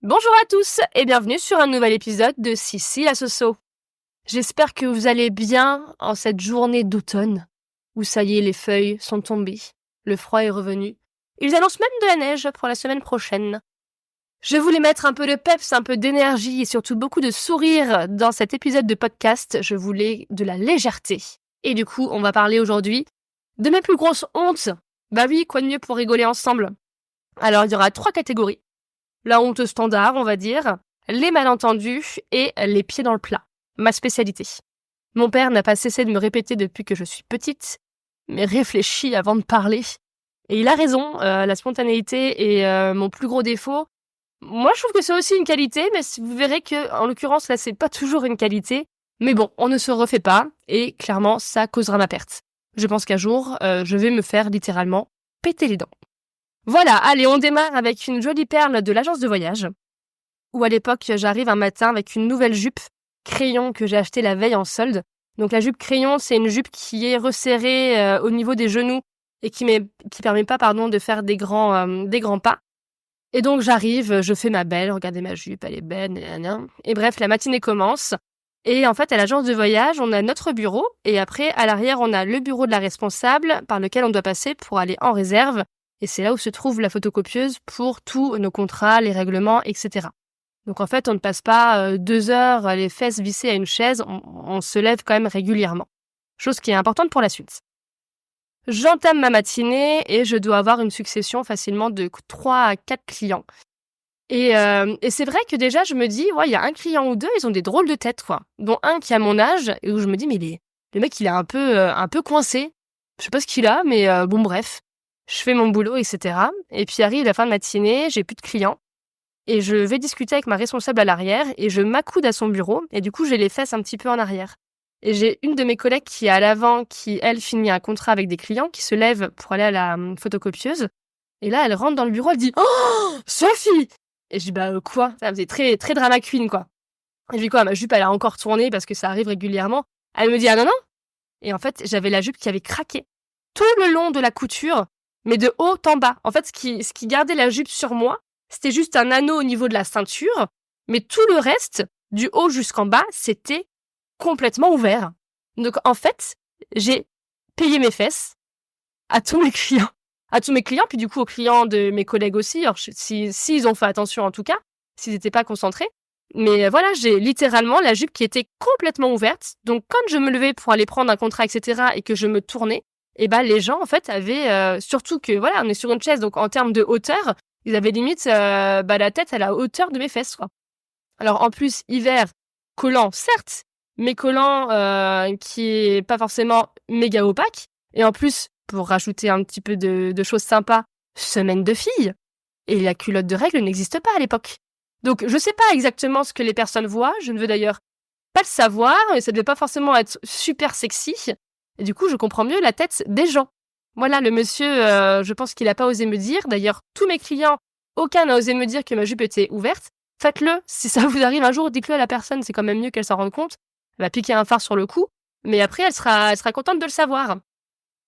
Bonjour à tous et bienvenue sur un nouvel épisode de Sissi la Soso. J'espère que vous allez bien en cette journée d'automne où ça y est, les feuilles sont tombées, le froid est revenu. Ils annoncent même de la neige pour la semaine prochaine. Je voulais mettre un peu de peps, un peu d'énergie et surtout beaucoup de sourire dans cet épisode de podcast. Je voulais de la légèreté. Et du coup, on va parler aujourd'hui de mes plus grosses hontes. Bah oui, quoi de mieux pour rigoler ensemble. Alors, il y aura 3 catégories. La honte standard, on va dire, les malentendus et les pieds dans le plat. Ma spécialité. Mon père n'a pas cessé de me répéter depuis que je suis petite, mais réfléchis avant de parler. Et il a raison, la spontanéité est mon plus gros défaut. Moi, je trouve que c'est aussi une qualité, mais vous verrez que, en l'occurrence, là, c'est pas toujours une qualité. Mais bon, on ne se refait pas, et clairement, ça causera ma perte. Je pense qu'un jour, je vais me faire littéralement péter les dents. Voilà, allez, on démarre avec une jolie perle de l'agence de voyage, où à l'époque, j'arrive un matin avec une nouvelle jupe crayon que j'ai achetée la veille en solde. Donc la jupe crayon, c'est une jupe qui est resserrée au niveau des genoux et qui permet pas de faire des grands pas. Et donc j'arrive, je fais ma belle, regardez ma jupe, elle est belle, nanana. Et bref, la matinée commence. Et en fait, à l'agence de voyage, on a notre bureau, et après, à l'arrière, on a le bureau de la responsable par lequel on doit passer pour aller en réserve. Et c'est là où se trouve la photocopieuse pour tous nos contrats, les règlements, etc. Donc en fait, on ne passe pas 2 heures les fesses vissées à une chaise, on se lève quand même régulièrement. Chose qui est importante pour la suite. J'entame ma matinée et je dois avoir une succession facilement de 3 à 4 clients. Et c'est vrai que déjà, je me dis, ouais, il y a un client ou deux, ils ont des drôles de têtes, quoi. Dont un qui a mon âge, et où je me dis, mais le mec, il est un peu coincé. Je sais pas ce qu'il a, mais bon, bref. Je fais mon boulot, etc. Et puis arrive la fin de matinée, j'ai plus de clients. Et je vais discuter avec ma responsable à l'arrière, et je m'accoude à son bureau, et du coup, j'ai les fesses un petit peu en arrière. Et j'ai une de mes collègues qui est à l'avant, qui, elle, finit un contrat avec des clients, qui se lève pour aller à la photocopieuse. Et là, elle rentre dans le bureau, elle dit « Oh, Sophie !» Et je dis « Bah quoi ?» Ça faisait très, très drama queen, quoi. Et je dis « Quoi, ma jupe, elle a encore tourné parce que ça arrive régulièrement. » Elle me dit « Ah non, non !» Et en fait, j'avais la jupe qui avait craqué tout le long de la couture, mais de haut en bas. En fait, ce qui gardait la jupe sur moi, c'était juste un anneau au niveau de la ceinture, mais tout le reste, du haut jusqu'en bas, c'était complètement ouvert. Donc en fait, j'ai payé mes fesses à tous mes clients. À tous mes clients, puis du coup aux clients de mes collègues aussi, alors s'ils ont fait attention en tout cas, s'ils n'étaient pas concentrés. Mais voilà, j'ai littéralement la jupe qui était complètement ouverte. Donc quand je me levais pour aller prendre un contrat, etc., et que je me tournais, et ben les gens en fait avaient, surtout que voilà, on est sur une chaise, donc en termes de hauteur, ils avaient limite la tête à la hauteur de mes fesses, quoi. Alors en plus, hiver, collant, certes, mais collant qui est pas forcément méga opaque. Et en plus, pour rajouter un petit peu de choses sympas, semaine de filles. Et la culotte de règle n'existe pas à l'époque. Donc je sais pas exactement ce que les personnes voient, je ne veux d'ailleurs pas le savoir, et ça devait pas forcément être super sexy. Et du coup, je comprends mieux la tête des gens. Voilà, le monsieur, je pense qu'il a pas osé me dire. D'ailleurs, tous mes clients, aucun n'a osé me dire que ma jupe était ouverte. Faites-le, si ça vous arrive un jour, dites-le à la personne, c'est quand même mieux qu'elle s'en rende compte. Elle va piquer un phare sur le coup, mais après, elle sera contente de le savoir.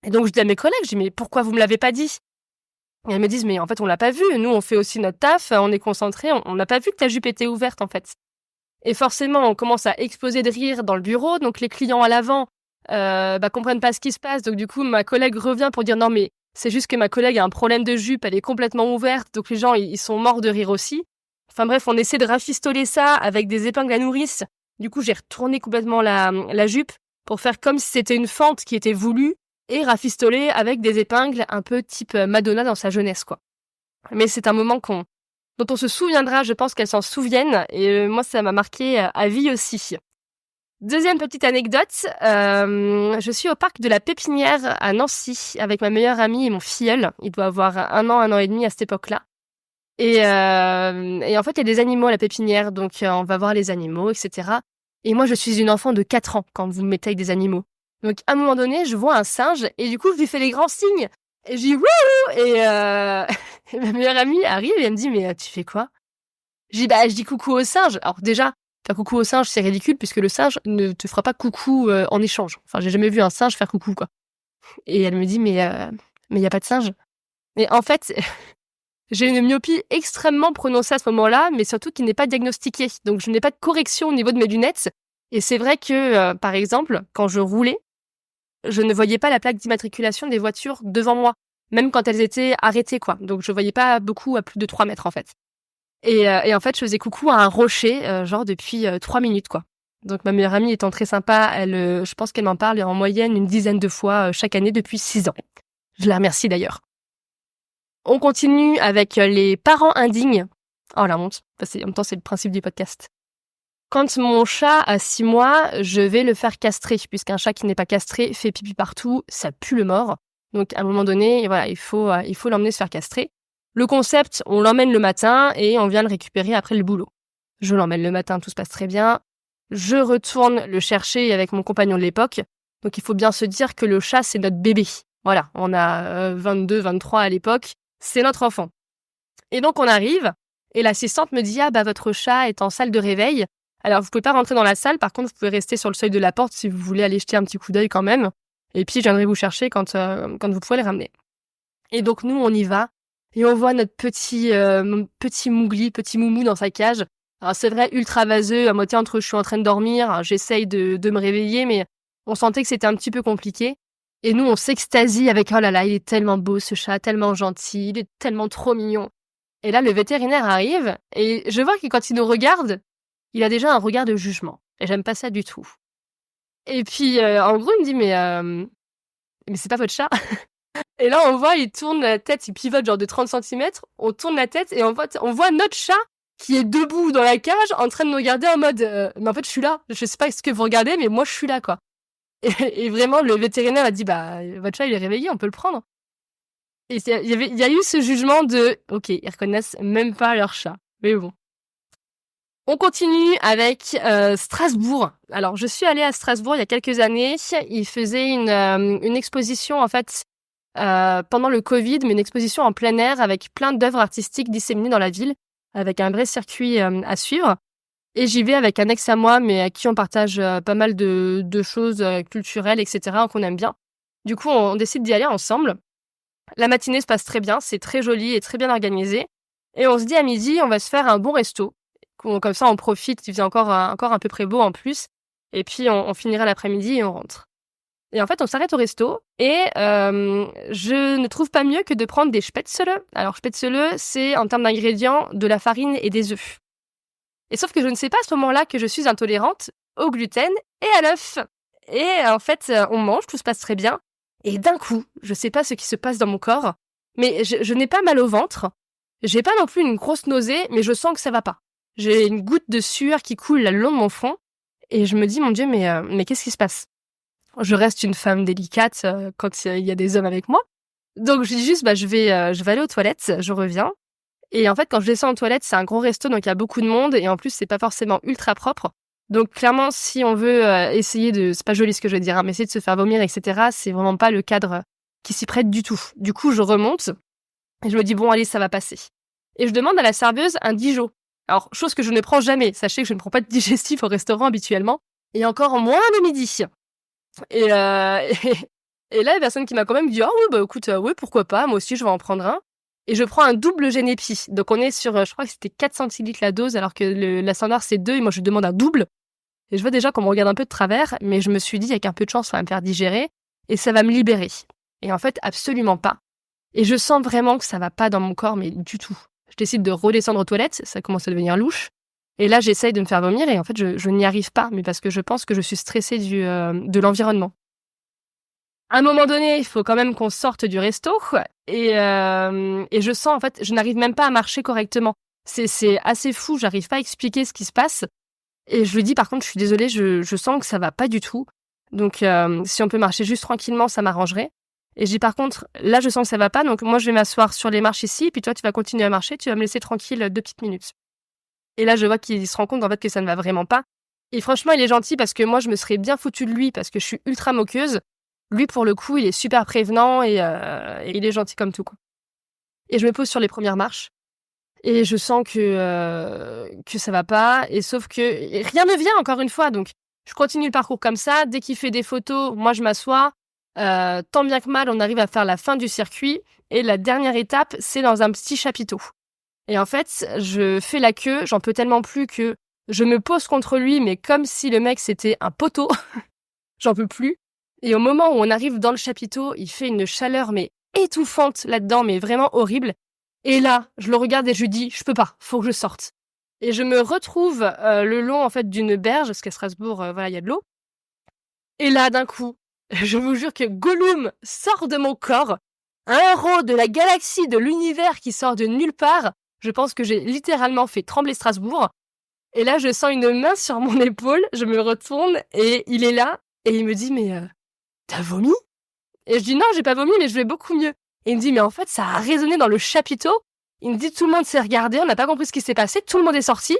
Et donc, je dis à mes collègues, je dis, mais pourquoi vous me l'avez pas dit? Et elles me disent, mais en fait, on l'a pas vu. Nous, on fait aussi notre taf, on est concentrés, on n'a pas vu que ta jupe était ouverte, en fait. Et forcément, on commence à exploser de rire dans le bureau, donc les clients à l'avant comprennent pas ce qui se passe. Donc du coup, ma collègue revient pour dire, non, mais c'est juste que ma collègue a un problème de jupe, elle est complètement ouverte, donc les gens, ils sont morts de rire aussi. Enfin bref, on essaie de rafistoler ça avec des épingles à nourrice. Du coup, j'ai retourné complètement la jupe pour faire comme si c'était une fente qui était voulue et rafistoler avec des épingles un peu type Madonna dans sa jeunesse, quoi. Mais c'est un moment dont on se souviendra, je pense qu'elles s'en souviennent, et moi, ça m'a marqué à vie aussi. Deuxième petite anecdote, je suis au parc de la Pépinière à Nancy avec ma meilleure amie et mon filleul. Il doit avoir 1 an et demi à cette époque-là. Et en fait, il y a des animaux à la pépinière, donc on va voir les animaux, etc. Et moi, je suis une enfant de 4 ans quand vous me mettez avec des animaux. Donc, à un moment donné, je vois un singe, et du coup, je lui fais les grands signes. Et je dis « Wouhou !» Et et ma meilleure amie arrive et elle me dit « Mais tu fais quoi ?» Je dis coucou au singe. Alors déjà, faire coucou au singe, c'est ridicule, puisque le singe ne te fera pas coucou en échange. Enfin, j'ai jamais vu un singe faire coucou, quoi. Et elle me dit « Mais y a pas de singe ?» Et en fait... J'ai une myopie extrêmement prononcée à ce moment-là, mais surtout qui n'est pas diagnostiquée. Donc, je n'ai pas de correction au niveau de mes lunettes. Et c'est vrai que, par exemple, quand je roulais, je ne voyais pas la plaque d'immatriculation des voitures devant moi, même quand elles étaient arrêtées, quoi. Donc, je voyais pas beaucoup à plus de 3 mètres, en fait. Et en fait, je faisais coucou à un rocher, genre depuis 3 minutes, quoi. Donc, ma meilleure amie étant très sympa, je pense qu'elle m'en parle en moyenne une dizaine de fois chaque année depuis 6 ans. Je la remercie d'ailleurs. On continue avec les parents indignes. Oh la honte, en même temps c'est le principe du podcast. Quand mon chat a 6 mois, je vais le faire castrer, puisqu'un chat qui n'est pas castré fait pipi partout, ça pue le mort. Donc à un moment donné, voilà, il faut l'emmener se faire castrer. Le concept, on l'emmène le matin et on vient le récupérer après le boulot. Je l'emmène le matin, tout se passe très bien. Je retourne le chercher avec mon compagnon de l'époque. Donc il faut bien se dire que le chat, c'est notre bébé. Voilà, on a 22, 23 à l'époque. C'est notre enfant. Et donc on arrive, et l'assistante me dit « Ah bah votre chat est en salle de réveil. Alors vous pouvez pas rentrer dans la salle, par contre vous pouvez rester sur le seuil de la porte si vous voulez aller jeter un petit coup d'œil quand même. Et puis je viendrai vous chercher quand vous pouvez le ramener. » Et donc nous on y va, et on voit notre petit mougli, petit moumou dans sa cage. Alors c'est vrai, ultra vaseux, à moitié entre je suis en train de dormir, j'essaye de me réveiller, mais on sentait que c'était un petit peu compliqué. Et nous, on s'extasie avec « Oh là là, il est tellement beau ce chat, tellement gentil, il est tellement trop mignon. » Et là, le vétérinaire arrive et je vois que quand il nous regarde, il a déjà un regard de jugement. Et j'aime pas ça du tout. Et puis, en gros, il me dit « Mais c'est pas votre chat ?» Et là, on voit, il tourne la tête, il pivote genre de 30 centimètres, on tourne la tête et on voit notre chat qui est debout dans la cage en train de nous regarder en mode « Mais en fait, je suis là. Je sais pas ce que vous regardez, mais moi, je suis là, quoi. » Et vraiment, le vétérinaire a dit « Bah, votre chat, il est réveillé, on peut le prendre. » Et il y a eu ce jugement de « Ok, ils reconnaissent même pas leur chat. » Mais bon. On continue avec Strasbourg. Alors, je suis allée à Strasbourg il y a quelques années. Ils faisaient une exposition, en fait, pendant le Covid, mais une exposition en plein air avec plein d'œuvres artistiques disséminées dans la ville, avec un vrai circuit à suivre. Et j'y vais avec un ex à moi, mais à qui on partage pas mal de choses culturelles, etc., qu'on aime bien. Du coup, on décide d'y aller ensemble. La matinée se passe très bien, c'est très joli et très bien organisé. Et on se dit à midi, on va se faire un bon resto. Comme ça, on profite, il faisait encore un peu près beau en plus. Et puis, on finira l'après-midi et on rentre. Et en fait, on s'arrête au resto et je ne trouve pas mieux que de prendre des spätzle. Alors, spätzle, c'est en termes d'ingrédients de la farine et des œufs. Et sauf que je ne sais pas à ce moment-là que je suis intolérante au gluten et à l'œuf. Et en fait, on mange, tout se passe très bien. Et d'un coup, je sais pas ce qui se passe dans mon corps, mais je n'ai pas mal au ventre. J'ai pas non plus une grosse nausée, mais je sens que ça va pas. J'ai une goutte de sueur qui coule le long de mon front. Et je me dis, mon Dieu, mais qu'est-ce qui se passe? Je reste une femme délicate quand il y a des hommes avec moi. Donc je dis juste, je vais aller aux toilettes, je reviens. Et en fait, quand je descends aux toilettes, c'est un gros resto, donc il y a beaucoup de monde. Et en plus, c'est pas forcément ultra propre. Donc clairement, si on veut essayer de... C'est pas joli ce que je veux dire, hein, mais essayer de se faire vomir, etc., c'est vraiment pas le cadre qui s'y prête du tout. Du coup, je remonte et je me dis, bon, allez, ça va passer. Et je demande à la serveuse un Dijon. Alors, chose que je ne prends jamais. Sachez que je ne prends pas de digestif au restaurant habituellement. Et encore moins le midi. Et là, la personne qui m'a quand même dit « Ah oui, bah écoute, oui, pourquoi pas, moi aussi je vais en prendre un. » Et je prends un double Génépi. Donc on est sur, je crois que c'était 4 centilitres la dose, alors que la standard c'est 2, et moi je demande un double. Et je vois déjà qu'on me regarde un peu de travers, mais je me suis dit, avec un peu de chance, ça va me faire digérer, et ça va me libérer. Et en fait, absolument pas. Et je sens vraiment que ça va pas dans mon corps, mais du tout. Je décide de redescendre aux toilettes, ça commence à devenir louche. Et là, j'essaye de me faire vomir et en fait, je n'y arrive pas, mais parce que je pense que je suis stressée de l'environnement. À un moment donné, il faut quand même qu'on sorte du resto et je sens, en fait, je n'arrive même pas à marcher correctement. C'est assez fou, j'arrive pas à expliquer ce qui se passe. Et je lui dis, par contre, je suis désolée, je sens que ça va pas du tout. Donc, si on peut marcher juste tranquillement, ça m'arrangerait. Et je dis, par contre, là, je sens que ça va pas, donc moi, je vais m'asseoir sur les marches ici, et puis toi, tu vas continuer à marcher, tu vas me laisser tranquille 2 petites minutes. Et là, je vois qu'il se rend compte en fait que ça ne va vraiment pas. Et franchement, il est gentil parce que moi, je me serais bien foutue de lui parce que je suis ultra moqueuse. Lui, pour le coup, il est super prévenant et il est gentil comme tout, quoi. Et je me pose sur les premières marches et je sens que ça va pas. Et sauf que rien ne vient encore une fois. Donc, je continue le parcours comme ça. Dès qu'il fait des photos, moi, je m'assois. Tant bien que mal, on arrive à faire la fin du circuit. Et la dernière étape, c'est dans un petit chapiteau. Et en fait, je fais la queue, j'en peux tellement plus que je me pose contre lui, mais comme si le mec c'était un poteau, j'en peux plus. Et au moment où on arrive dans le chapiteau, il fait une chaleur mais étouffante là-dedans, mais vraiment horrible. Et là, je le regarde et je lui dis, je peux pas, faut que je sorte. Et je me retrouve le long en fait d'une berge, parce qu'à Strasbourg, voilà, il y a de l'eau. Et là, d'un coup, je vous jure que Gollum sort de mon corps, un héros de la galaxie, de l'univers qui sort de nulle part. Je pense que j'ai littéralement fait trembler Strasbourg. Et là, je sens une main sur mon épaule, je me retourne et il est là. Et il me dit, mais t'as vomi? Et je dis, non, j'ai pas vomi, mais je vais beaucoup mieux. Et il me dit, mais en fait, ça a résonné dans le chapiteau. Il me dit, tout le monde s'est regardé, on n'a pas compris ce qui s'est passé, tout le monde est sorti.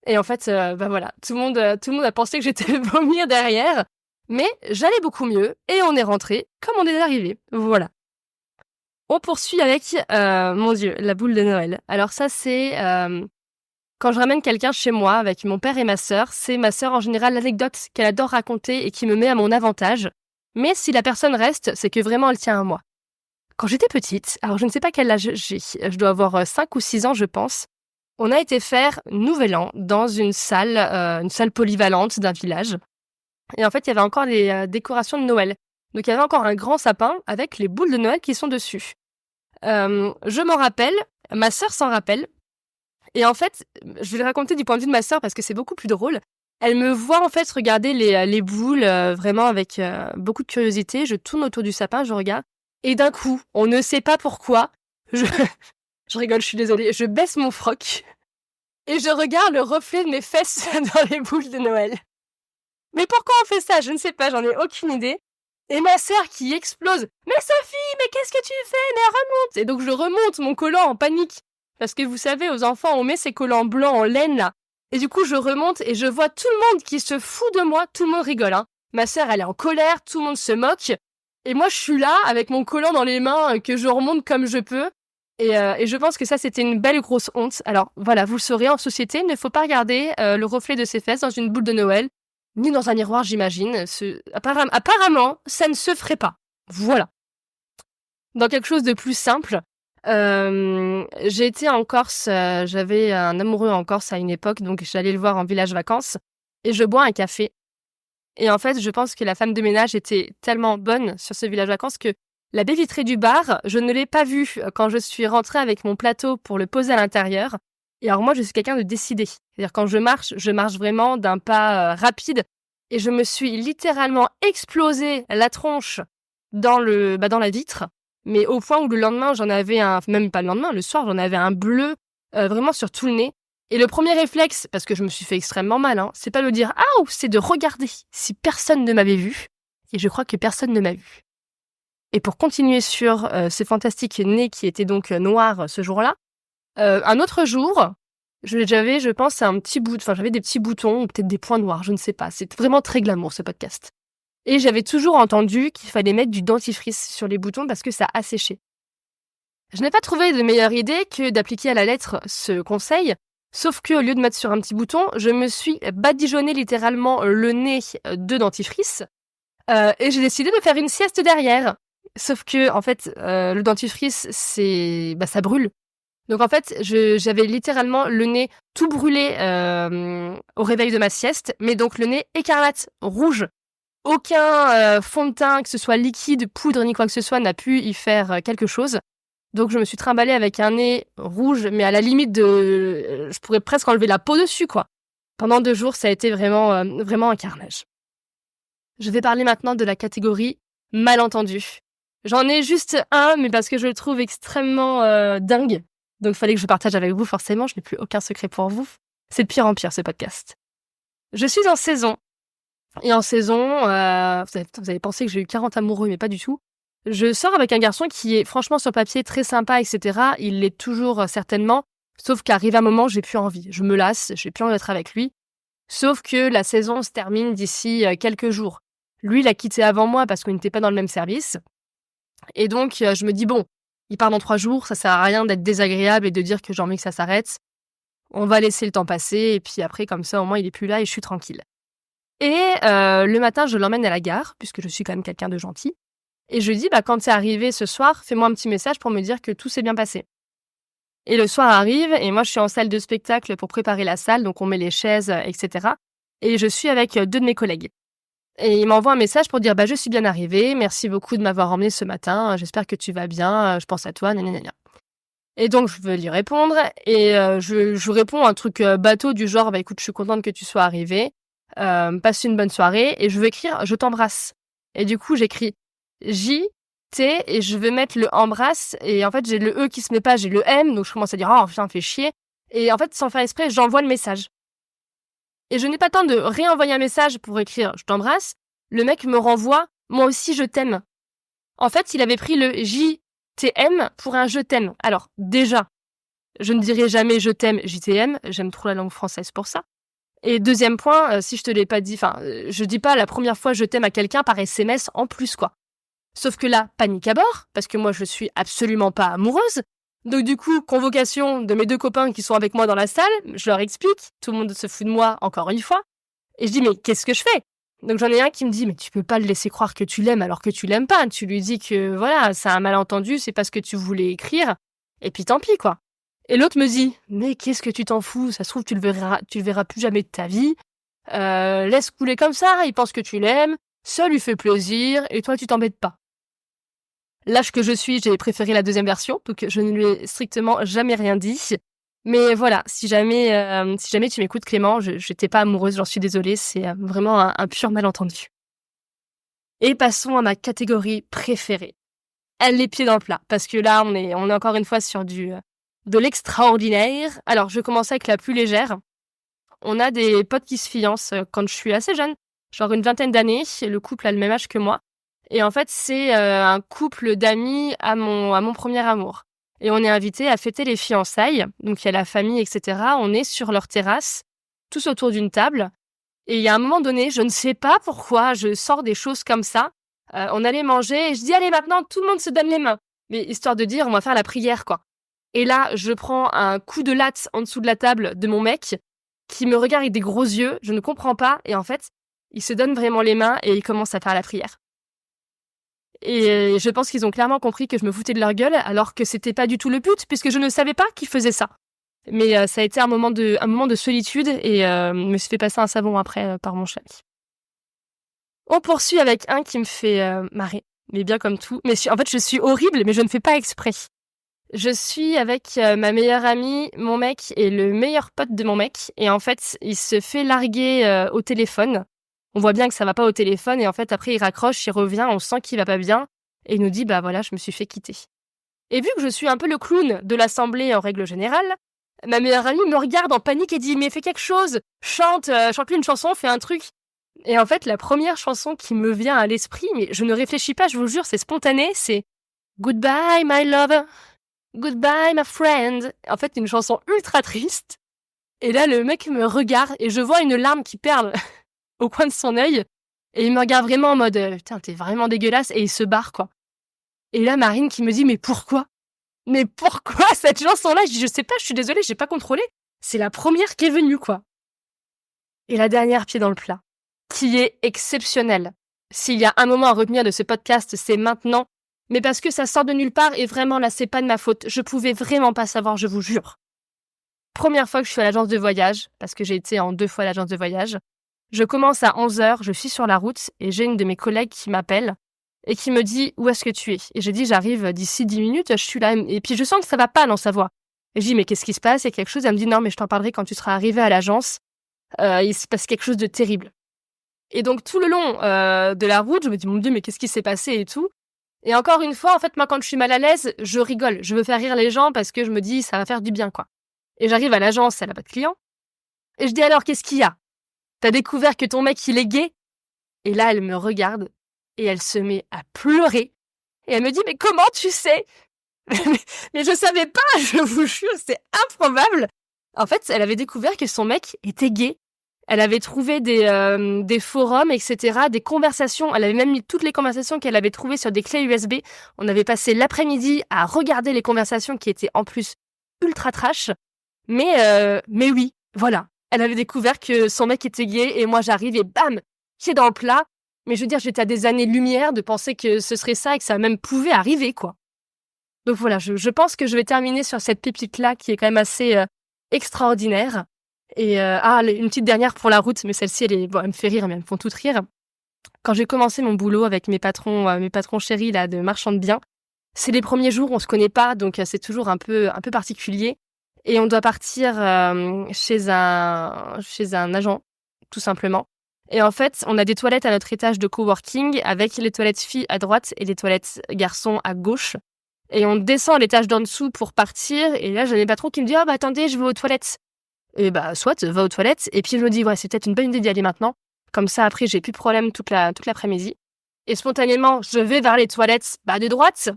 Et en fait, voilà, tout le monde a pensé que j'étais vomir derrière. Mais j'allais beaucoup mieux et on est rentré comme on est arrivé. Voilà. On poursuit avec, mon Dieu, la boule de Noël. Alors ça, c'est quand je ramène quelqu'un chez moi avec mon père et ma sœur. C'est ma sœur en général l'anecdote qu'elle adore raconter et qui me met à mon avantage. Mais si la personne reste, c'est que vraiment elle tient à moi. Quand j'étais petite, alors je ne sais pas quel âge j'ai, je dois avoir 5 ou 6 ans je pense, on a été faire Nouvel An dans une salle polyvalente d'un village. Et en fait, il y avait encore les décorations de Noël. Donc il y avait encore un grand sapin avec les boules de Noël qui sont dessus. Je m'en rappelle, ma sœur s'en rappelle. Et en fait, je vais le raconter du point de vue de ma sœur parce que c'est beaucoup plus drôle. Elle me voit en fait regarder les boules vraiment avec beaucoup de curiosité. Je tourne autour du sapin, je regarde. Et d'un coup, on ne sait pas pourquoi, je, je rigole, je suis désolée, je baisse mon froc et je regarde le reflet de mes fesses dans les boules de Noël. Mais pourquoi on fait ça? Je ne sais pas, j'en ai aucune idée. Et ma sœur qui explose. Mais Sophie, mais qu'est-ce que tu fais? Mais remonte! Et donc je remonte mon collant en panique. Parce que vous savez, aux enfants, on met ces collants blancs en laine là. Et du coup, je remonte et je vois tout le monde qui se fout de moi. Tout le monde rigole, hein. Ma sœur, elle est en colère, tout le monde se moque. Et moi, je suis là avec mon collant dans les mains que je remonte comme je peux. Et je pense que ça, c'était une belle grosse honte. Alors voilà, vous le saurez, en société, il ne faut pas regarder le reflet de ses fesses dans une boule de Noël. Ni dans un miroir, j'imagine. Apparemment, ça ne se ferait pas. Voilà. Dans quelque chose de plus simple, j'ai été en Corse, j'avais un amoureux en Corse à une époque, donc j'allais le voir en village vacances, et je bois un café. Et en fait, je pense que la femme de ménage était tellement bonne sur ce village vacances que la baie vitrée du bar, je ne l'ai pas vue quand je suis rentrée avec mon plateau pour le poser à l'intérieur. Et alors moi, je suis quelqu'un de décidé. C'est-à-dire quand je marche vraiment d'un pas rapide. Et je me suis littéralement explosé la tronche dans la vitre. Mais au point où le lendemain, même pas le lendemain, le soir, j'en avais un bleu vraiment sur tout le nez. Et le premier réflexe, parce que je me suis fait extrêmement mal, hein, c'est pas de dire « Ah !» c'est de regarder si personne ne m'avait vu. Et je crois que personne ne m'a vu. Et pour continuer sur ce fantastique nez qui était donc noir ce jour-là, un autre jour, j'avais, je pense, j'avais des petits boutons ou peut-être des points noirs, je ne sais pas. C'est vraiment très glamour ce podcast. Et j'avais toujours entendu qu'il fallait mettre du dentifrice sur les boutons parce que ça asséchait. Je n'ai pas trouvé de meilleure idée que d'appliquer à la lettre ce conseil, sauf que au lieu de mettre sur un petit bouton, je me suis badigeonné littéralement le nez de dentifrice et j'ai décidé de faire une sieste derrière. Sauf que en fait, le dentifrice, ça brûle. Donc en fait, j'avais littéralement le nez tout brûlé au réveil de ma sieste, mais donc le nez écarlate, rouge. Aucun fond de teint, que ce soit liquide, poudre, ni quoi que ce soit, n'a pu y faire quelque chose. Donc je me suis trimballée avec un nez rouge, mais à la limite je pourrais presque enlever la peau dessus, quoi. Pendant 2 jours, ça a été vraiment, vraiment un carnage. Je vais parler maintenant de la catégorie malentendu. J'en ai juste un, mais parce que je le trouve extrêmement dingue. Donc il fallait que je partage avec vous, forcément, je n'ai plus aucun secret pour vous. C'est de pire en pire, ce podcast. Je suis en saison. Et en saison, vous avez pensé que j'ai eu 40 amoureux, mais pas du tout. Je sors avec un garçon qui est franchement sur papier très sympa, etc. Il l'est toujours certainement, sauf qu'arrive un moment, j'ai plus envie. Je me lasse, j'ai plus envie d'être avec lui. Sauf que la saison se termine d'ici quelques jours. Lui, il a quitté avant moi parce qu'on n'était pas dans le même service. Et donc, je me dis, bon, il part dans 3 jours, ça sert à rien d'être désagréable et de dire que j'ai envie que ça s'arrête. On va laisser le temps passer, et puis après, comme ça, au moins, il est plus là et je suis tranquille. Et le matin, je l'emmène à la gare, puisque je suis quand même quelqu'un de gentil. Et je lui dis, quand t'es arrivé ce soir, fais-moi un petit message pour me dire que tout s'est bien passé. Et le soir arrive, et moi je suis en salle de spectacle pour préparer la salle, donc on met les chaises, etc. Et je suis avec 2 de mes collègues. Et il m'envoie un message pour dire, je suis bien arrivé, merci beaucoup de m'avoir emmené ce matin, j'espère que tu vas bien, je pense à toi, nanana. Et donc je veux lui répondre, et je réponds un truc bateau du genre, écoute, je suis contente que tu sois arrivé, passe une bonne soirée, et je veux écrire, je t'embrasse. Et du coup j'écris J, T, et je vais mettre le embrasse, et en fait j'ai le E qui se met pas, j'ai le M, donc je commence à dire, oh putain, fais chier. Et en fait, sans faire exprès, j'envoie le message. Et je n'ai pas le temps de réenvoyer un message pour écrire je t'embrasse. Le mec me renvoie moi aussi je t'aime. En fait, il avait pris le JTM pour un je t'aime. Alors, déjà, je ne dirai jamais je t'aime JTM, j'aime trop la langue française pour ça. Et deuxième point, si je te l'ai pas dit, je dis pas la première fois je t'aime à quelqu'un par SMS en plus, quoi. Sauf que là, panique à bord, parce que moi je suis absolument pas amoureuse. Donc du coup, convocation de mes 2 copains qui sont avec moi dans la salle, je leur explique, tout le monde se fout de moi encore une fois, et je dis mais qu'est-ce que je fais? Donc j'en ai un qui me dit mais tu peux pas le laisser croire que tu l'aimes alors que tu l'aimes pas, tu lui dis que voilà, c'est un malentendu, c'est pas ce que tu voulais écrire, et puis tant pis quoi. Et l'autre me dit mais qu'est-ce que tu t'en fous, ça se trouve tu le verras plus jamais de ta vie, laisse couler comme ça, il pense que tu l'aimes, ça lui fait plaisir, et toi tu t'embêtes pas. L'âge que je suis, j'ai préféré la deuxième version, donc je ne lui ai strictement jamais rien dit. Mais voilà, si jamais tu m'écoutes Clément, j'étais pas amoureuse, j'en suis désolée, c'est vraiment un pur malentendu. Et passons à ma catégorie préférée. Les pieds dans le plat, parce que là, on est encore une fois sur de l'extraordinaire. Alors, je commence avec la plus légère. On a des potes qui se fiancent quand je suis assez jeune, genre une 20aine d'années, le couple a le même âge que moi. Et en fait, c'est un couple d'amis à mon premier amour. Et on est invités à fêter les fiançailles. Donc, il y a la famille, etc. On est sur leur terrasse, tous autour d'une table. Et il y a un moment donné, je ne sais pas pourquoi, je sors des choses comme ça. On allait manger et je dis, allez, maintenant, tout le monde se donne les mains. Mais histoire de dire, on va faire la prière, quoi. Et là, je prends un coup de latte en dessous de la table de mon mec qui me regarde avec des gros yeux. Je ne comprends pas. Et en fait, il se donne vraiment les mains et il commence à faire la prière. Et je pense qu'ils ont clairement compris que je me foutais de leur gueule, alors que c'était pas du tout le but, puisque je ne savais pas qu'ils faisaient ça. Mais ça a été un moment de solitude, et me suis fait passer un savon après par mon chéri. On poursuit avec un qui me fait marrer, mais bien comme tout. Mais en fait, je suis horrible, mais je ne fais pas exprès. Je suis avec ma meilleure amie, mon mec et le meilleur pote de mon mec, et en fait, il se fait larguer au téléphone. On voit bien que ça va pas au téléphone, et en fait, après, il raccroche, il revient, on sent qu'il va pas bien, et il nous dit, voilà, je me suis fait quitter. Et vu que je suis un peu le clown de l'assemblée en règle générale, ma meilleure amie me regarde en panique et dit, mais fais quelque chose, chante-lui une chanson, fais un truc. Et en fait, la première chanson qui me vient à l'esprit, mais je ne réfléchis pas, je vous jure, c'est spontané, c'est Goodbye, my lover, goodbye, my friend. En fait, une chanson ultra triste. Et là, le mec me regarde, et je vois une larme qui perle au coin de son œil, et il me regarde vraiment en mode putain, t'es vraiment dégueulasse, et il se barre, quoi. Et là, Marine qui me dit mais pourquoi cette chanson-là? Je dis je sais pas, je suis désolée, j'ai pas contrôlé. C'est la première qui est venue, quoi. Et la dernière, pied dans le plat, qui est exceptionnelle. S'il y a un moment à retenir de ce podcast, c'est maintenant, mais parce que ça sort de nulle part, et vraiment là, c'est pas de ma faute. Je pouvais vraiment pas savoir, je vous jure. Première fois que je suis à l'agence de voyage, parce que j'ai été en 2 fois à l'agence de voyage. Je commence à 11h, je suis sur la route, et j'ai une de mes collègues qui m'appelle et qui me dit « Où est-ce que tu es ?» Et j'ai dit « J'arrive d'ici 10 minutes, je suis là. » Et puis je sens que ça va pas dans sa voix. Et je dis « Mais qu'est-ce qui se passe ?» Il y a quelque chose. Elle me dit « Non, mais je t'en parlerai quand tu seras arrivé à l'agence. Il se passe quelque chose de terrible. » Et donc tout le long de la route, je me dis « Mon Dieu, mais qu'est-ce qui s'est passé ?» et tout. Et encore une fois, en fait, moi, quand je suis mal à l'aise, je rigole. Je veux faire rire les gens parce que je me dis « Ça va faire du bien, quoi. » Et j'arrive à l'agence, elle a pas de client. Et je dis « Alors, qu'est-ce qu'il y a ? T'as découvert que ton mec, il est gay ?» Et là, elle me regarde et elle se met à pleurer. Et elle me dit « Mais comment tu sais ?» Mais je savais pas, je vous jure, c'est improbable. En fait, elle avait découvert que son mec était gay. Elle avait trouvé des forums, etc., des conversations. Elle avait même mis toutes les conversations qu'elle avait trouvées sur des clés USB. On avait passé l'après-midi à regarder les conversations qui étaient en plus ultra trash. Mais oui, voilà. Elle avait découvert que son mec était gay et moi j'arrive et bam, pied dans le plat. Mais je veux dire, j'étais à des années-lumière de penser que ce serait ça et que ça même pouvait arriver, quoi. Donc voilà, je pense que je vais terminer sur cette pépite-là qui est quand même assez, extraordinaire et une petite dernière pour la route, mais celle-ci elle me fait rire, mais elles me font toutes rire. Quand j'ai commencé mon boulot avec mes patrons chéris là de marchand de biens, c'est les premiers jours, on se connaît pas, donc c'est toujours un peu particulier et on doit partir, chez un agent, tout simplement et en fait, on a des toilettes à notre étage de coworking avec les toilettes filles à droite et les toilettes garçons à gauche et on descend à l'étage d'en dessous pour partir et là, j'ai mes patrons qui me disent: «Ah bah, attendez, je vais aux toilettes». Et bah, soit, va aux toilettes et puis je me dis: «Ouais, c'est peut-être une bonne idée d'y aller maintenant». Comme ça, après, j'ai plus de problème toute l'après-midi et spontanément, je vais vers les toilettes, de droite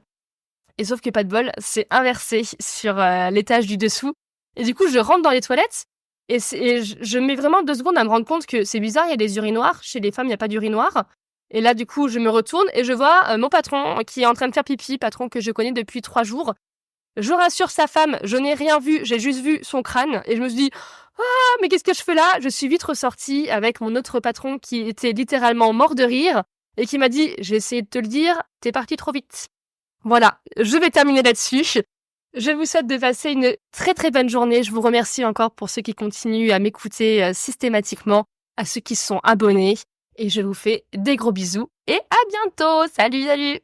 et sauf que pas de bol, c'est inversé sur, l'étage du dessous et du coup, je rentre dans les toilettes et je mets vraiment 2 secondes à me rendre compte que c'est bizarre, il y a des urinoirs. Chez les femmes, il y a pas d'urinoir et là, du coup, je me retourne et je vois, mon patron qui est en train de faire pipi, patron que je connais depuis 3 jours. Je rassure sa femme, je n'ai rien vu, j'ai juste vu son crâne et je me suis dit: «Ah, mais qu'est-ce que je fais là?» Je suis vite ressortie avec mon autre patron qui était littéralement mort de rire et qui m'a dit: «J'ai essayé de te le dire, tu es parti trop vite». Voilà, je vais terminer là-dessus. Je vous souhaite de passer une très, très bonne journée. Je vous remercie encore pour ceux qui continuent à m'écouter, systématiquement, à ceux qui se sont abonnés et je vous fais des gros bisous et à bientôt. Salut, salut!